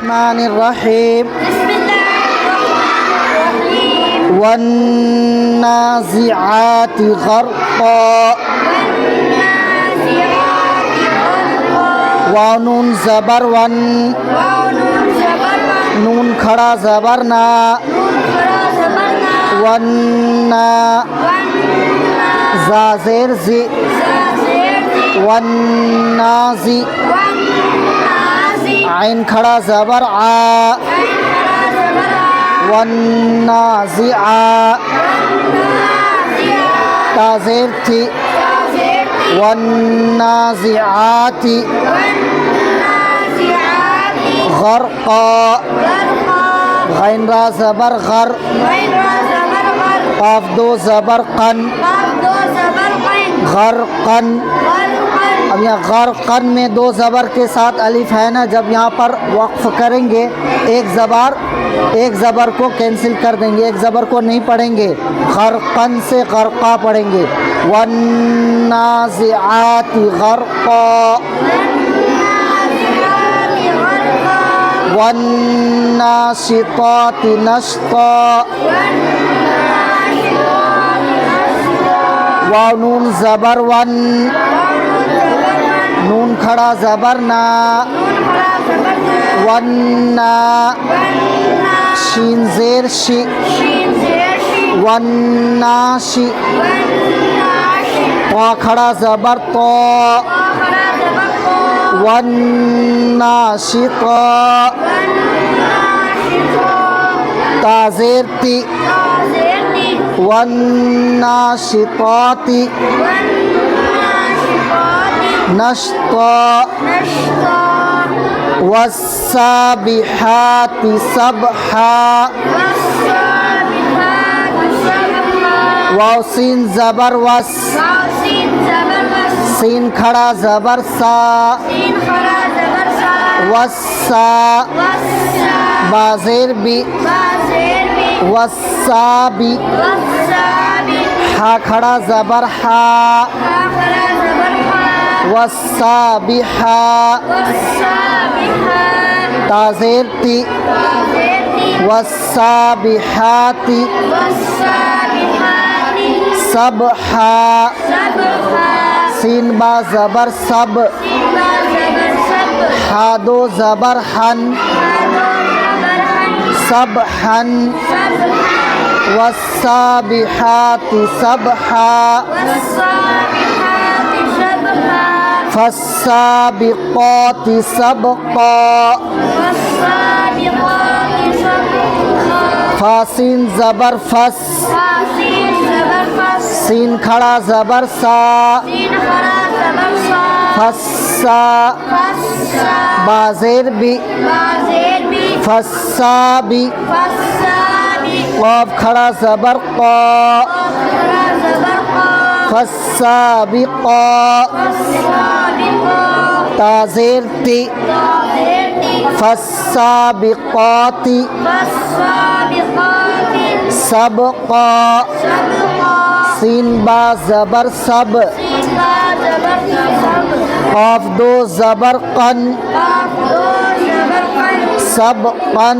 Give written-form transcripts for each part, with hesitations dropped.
बिस्मिल्लाहिर्रहमानिर्रहीम वन्नाज़िआति ग़र्क़ा वानुन ज़बर वन नून खड़ा ज़बर ना वन्ना ज़ाज़ेर ज़ी वन्नाज़ी आइन खड़ा ज़बर आ वन्नाज़िआ ताज़ेर थी वन्नाज़िआति ग़र्क़ा गैन रा ज़बर ग़र क़ाफ़ दो ज़बर क़न ग़र्क़न। अब यहाँ ग़र्क़न में दो ज़बर के साथ अलिफ है ना, जब यहाँ पर वक़्फ़ करेंगे एक ज़बर को कैंसिल कर देंगे, एक ज़बर को नहीं पढ़ेंगे, ग़र्क़न से ग़र्क़ा पढ़ेंगे। वन्नाज़िआति ग़र्क़ा वन्नाशिताति नश्ता वाव नून ज़बर वन नून खड़ा ज़बर ना वन्ना शीन ज़ेर शी वन्नाशी ता खड़ा ज़बर तो वन्नाशिता ताज़ेर ती वन्नाशिताति नश्ता वस्साबिहाति सबहा वाव सीन ज़बर वस सीन खड़ा ज़बर सा वस्सा बाज़ेर बी वस्साबी हा खड़ा ज़बर हा वस्साबिहा ताज़ेर ती वस्साबिहाति सबहा सीन बा ज़बर सब हा दो ज़बर हन सबहन वस्साबिहाति सबहा फस्साबिक़ाति सबक़ा फासीन ज़बर फस सीन खड़ा ज़बर सा फस्सा बाज़ेर बी फस्साबी क़ाफ़ खड़ा ज़बर क़ा फस्साबिक़ा ताज़ेर ती फस्साबिक़ाति सबक़ा सीन बा ज़बर सब क़ाफ़ दो ज़बर क़न सबक़न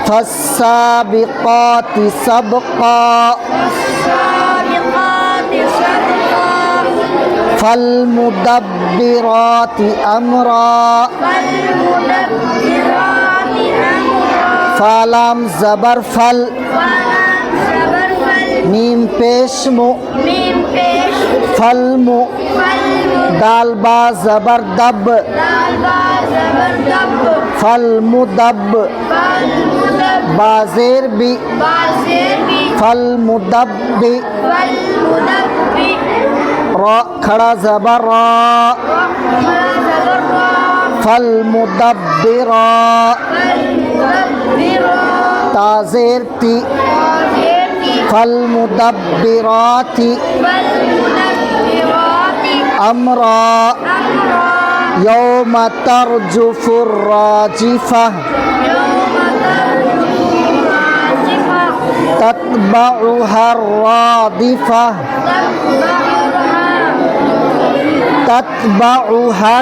फस्साबिक़ाति सबक़ा फल्मुदब्बिराति अम्रा फालाम ज़बर फल मीम पेश मु फल्मु दाल बा ज़बर दब फल्मुदब बाज़ेर बी फल्मुदब्बी रा खड़ा ज़बर रा फल्मुदब्बिरा ताज़ेर ती फल्मुदब्बिराति अम्रा यौम तर्जुफुर राजिफह तत्बउहा रादिफह تتبعها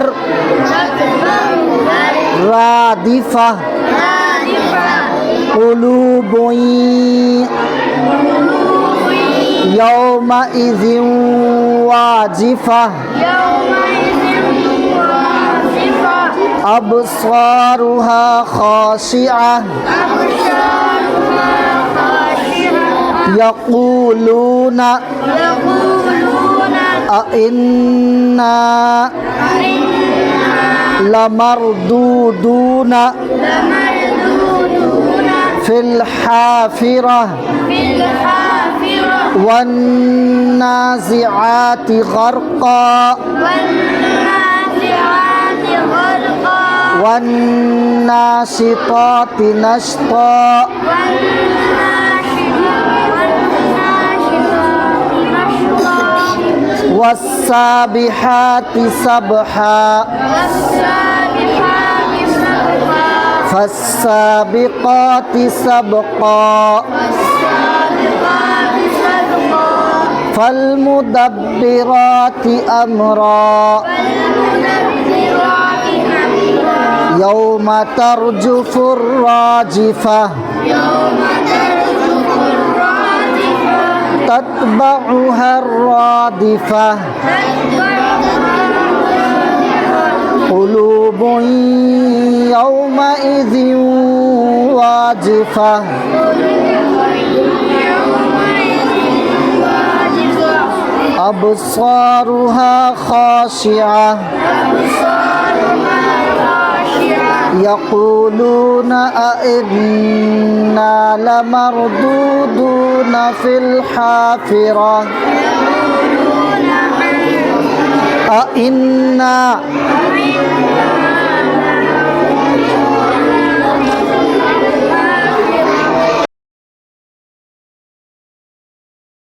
الرادفة قلوب يومئذ واجفة أبصارها خاشعة يقولون أئنا لمردودون في الحافرة والنازعات غرقا والناشطات نشطا والسابحات سبحا فالسابقات سبقا فالمدبرات أمرا يوم ترجف الراجفة تتبعها الرادفة قلوب يومئذ واجفة أبصارها خاشعة يقولون أئنا لمردودون في الحافرة أئنا